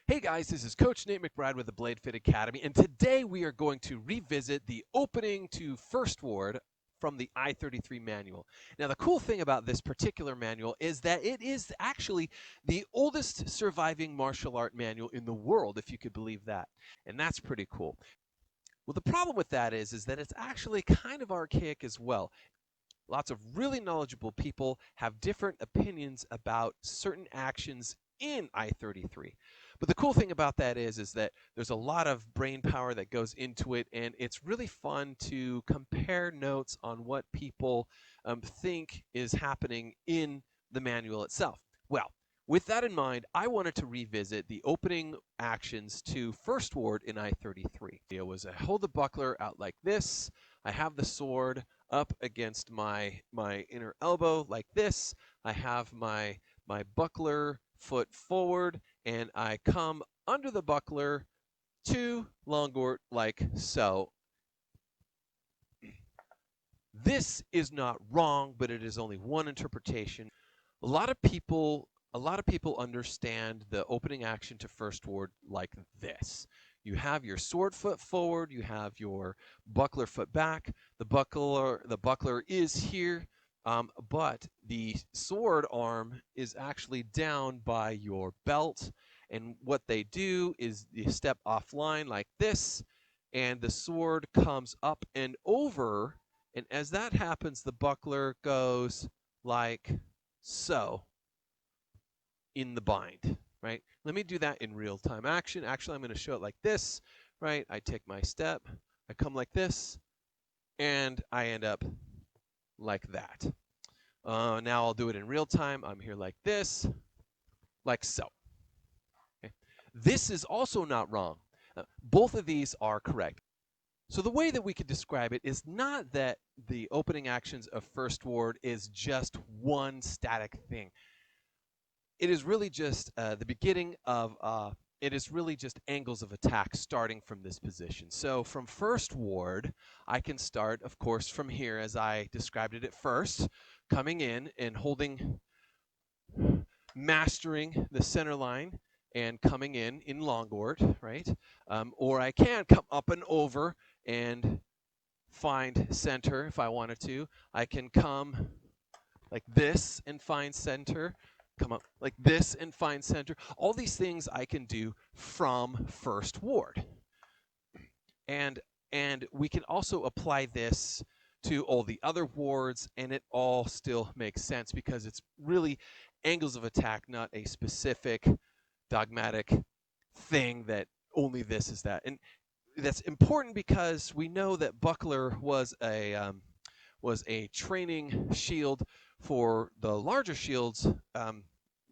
Hey guys, this is Coach Nate McBride with the Blade Fit Academy, and today we are going to revisit the opening to First Ward from the I-33 manual. Now, the cool thing about this particular manual is that it is actually the oldest surviving martial art manual in the world, if you could believe that. And that's pretty cool. Well, the problem with that is that it's actually kind of archaic as well. Lots of really knowledgeable people have different opinions about certain actions in I-33. But the cool thing about that is that there's a lot of brain power that goes into it, and it's really fun to compare notes on what people think is happening in the manual itself. Well, with that in mind, I wanted to revisit the opening actions to First Ward in I-33. It was I hold the buckler out like this, I have the sword up against my inner elbow like this. I have my buckler foot forward, and I come under the buckler to longboard like so. This is not wrong, but it is only one interpretation. A lot of people understand the opening action to First Ward like this. You have your sword foot forward, you have your buckler foot back. The buckler is here, but the sword arm is actually down by your belt. And what they do is you step offline like this, and the sword comes up and over. And as that happens, the buckler goes like so in the bind, right? Let me do that in real-time action. Actually, I'm going to show it like this, right? I take my step, I come like this, and I end up like that. Now I'll do it in real time. I'm here like this, like so. Okay. This is also not wrong. Both of these are correct. So the way that we could describe it is not that the opening actions of First Ward is just one static thing. It is really just the beginning of, it is really just angles of attack starting from this position. So from First Ward, I can start, of course, from here as I described it at first, coming in and holding, mastering the center line and coming in longboard, right? Or I can come up and over and find center if I wanted to. I can come like this and find center, come up like this and find center. All these things I can do from First Ward. And we can also apply this to all the other wards, and it all still makes sense because it's really angles of attack, not a specific dogmatic thing that only this is that. And that's important because we know that buckler was a training shield for the larger shields,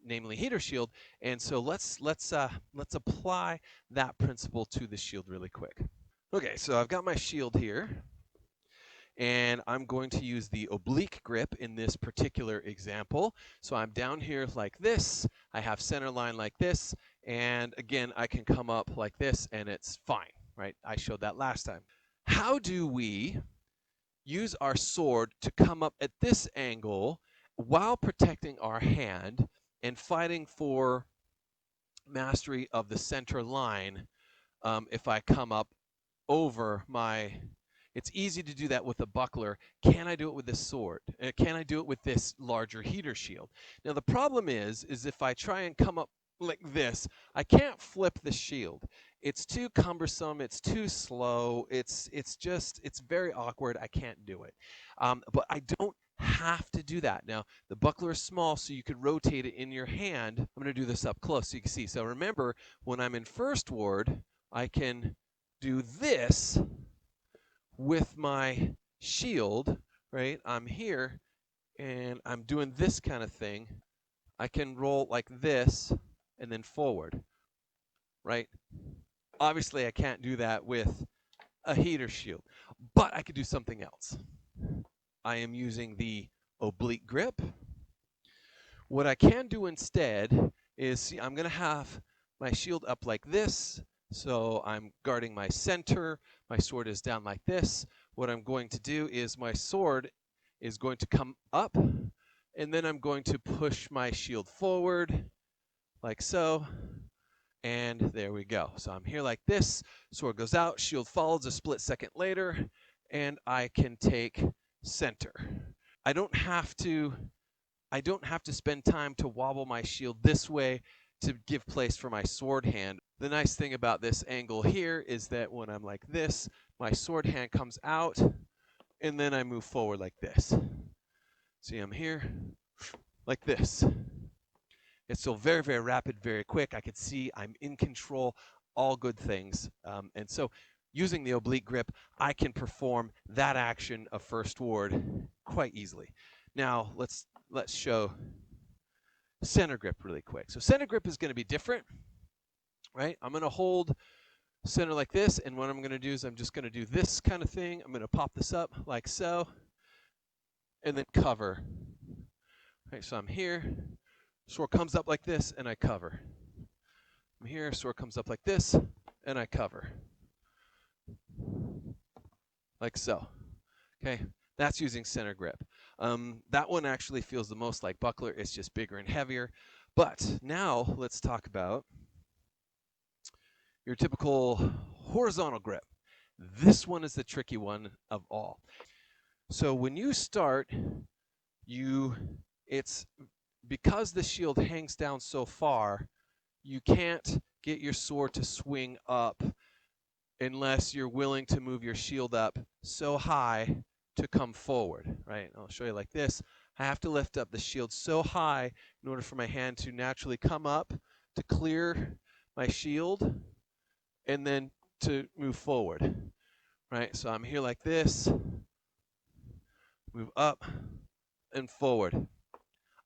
namely heater shield. And so let's apply that principle to the shield really quick. Okay, so I've got my shield here, and I'm going to use the oblique grip in this particular example. So I'm down here like this, I have center line like this, and again, I can come up like this and it's fine, right? I showed that last time. How do we use our sword to come up at this angle while protecting our hand and fighting for mastery of the center line? If I come up over my, it's easy to do that with a buckler. Can I do it with this sword? Can I do it with this larger heater shield? Now the problem is if I try and come up like this, I can't flip the shield. It's too cumbersome, it's too slow, it's very awkward. I can't do it. But I don't have to do that. Now, the buckler is small, so you could rotate it in your hand. I'm going to do this up close so you can see. So remember, when I'm in First Ward, I can do this with my shield, right? I'm here, and I'm doing this kind of thing. I can roll like this and then forward, right? Obviously, I can't do that with a heater shield, but I could do something else. I am using the oblique grip. What I can do instead is, see, I'm going to have my shield up like this, so I'm guarding my center. My sword is down like this. What I'm going to do is my sword is going to come up, and then I'm going to push my shield forward like so, and there we go. So I'm here like this, sword goes out, shield follows a split second later, and I can take center. I don't have to spend time to wobble my shield this way to give place for my sword hand. The nice thing about this angle here is that when I'm like this, my sword hand comes out, and then I move forward like this. See, I'm here like this. It's so very, very rapid, very quick. I can see I'm in control, all good things. And so using the oblique grip, I can perform that action of first ward quite easily. Now let's show center grip really quick. So center grip is going to be different, right? I'm going to hold center like this, and what I'm going to do is I'm just going to do this kind of thing. I'm going to pop this up like so, and then cover. Right, so I'm here, sword comes up like this, and I cover. I'm here, sword comes up like this, and I cover. Like so. Okay, that's using center grip. That one actually feels the most like buckler. It's just bigger and heavier. But now let's talk about your typical horizontal grip. This one is the tricky one of all. So when you start, it's because the shield hangs down so far, you can't get your sword to swing up unless you're willing to move your shield up so high to come forward, right? I'll show you like this. I have to lift up the shield so high in order for my hand to naturally come up to clear my shield and then to move forward, right? So I'm here like this, move up and forward.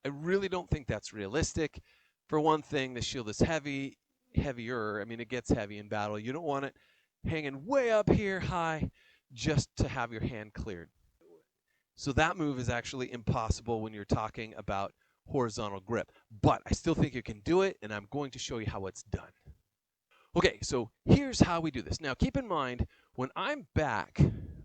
I really don't think that's realistic. For one thing, the shield is heavier. I mean, it gets heavy in battle. You don't want it hanging way up here high just to have your hand cleared. So that move is actually impossible when you're talking about horizontal grip. But I still think you can do it, and I'm going to show you how it's done. Okay, so here's how we do this. Now, keep in mind, when I'm back,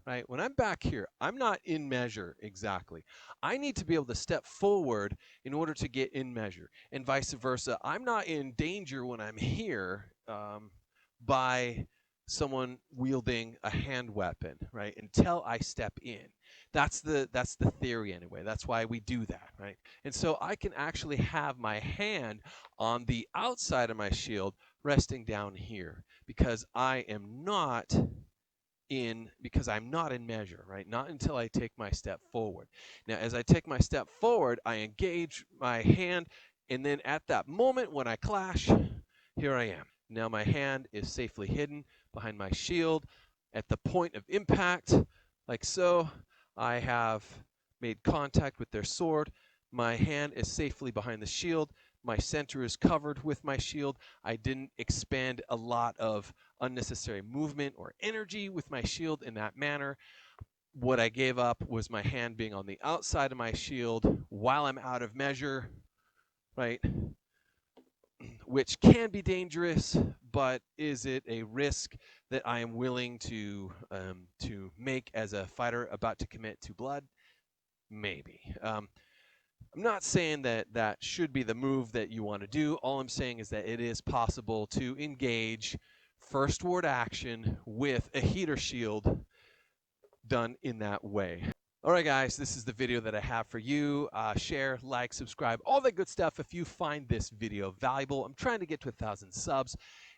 right, when I'm back here, I'm not in measure exactly. I need to be able to step forward in order to get in measure, and vice versa. I'm not in danger when I'm here by someone wielding a hand weapon, right, until I step in. That's the theory anyway. That's why we do that, right? And so I can actually have my hand on the outside of my shield resting down here because I'm not in measure, right? Not until I take my step forward. Now, as I take my step forward, I engage my hand, and then at that moment when I clash, here I am. Now my hand is safely hidden behind my shield. At the point of impact, like so, I have made contact with their sword. My hand is safely behind the shield. My center is covered with my shield. I didn't expend a lot of unnecessary movement or energy with my shield in that manner. What I gave up was my hand being on the outside of my shield while I'm out of measure, right? Which can be dangerous, but is it a risk that I am willing to make as a fighter about to commit to blood? Maybe. I'm not saying that that should be the move that you want to do. All I'm saying is that it is possible to engage first ward action with a heater shield done in that way. All right, guys, this is the video that I have for you. Share, like, subscribe, all that good stuff if you find this video valuable. I'm trying to get to 1,000 subs.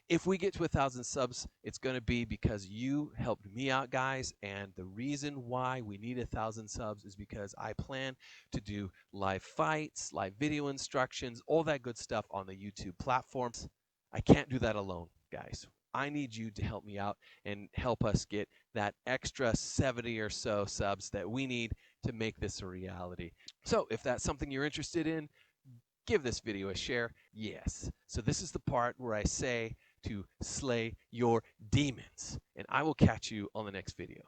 If we get to 1,000 subs, it's going to be because you helped me out, guys. And the reason why we need 1,000 subs is because I plan to do live fights, live video instructions, all that good stuff on the YouTube platforms. I can't do that alone, guys. I need you to help me out and help us get that extra 70 or so subs that we need to make this a reality. So if that's something you're interested in, give this video a share. Yes. So this is the part where I say to slay your demons. And I will catch you on the next video.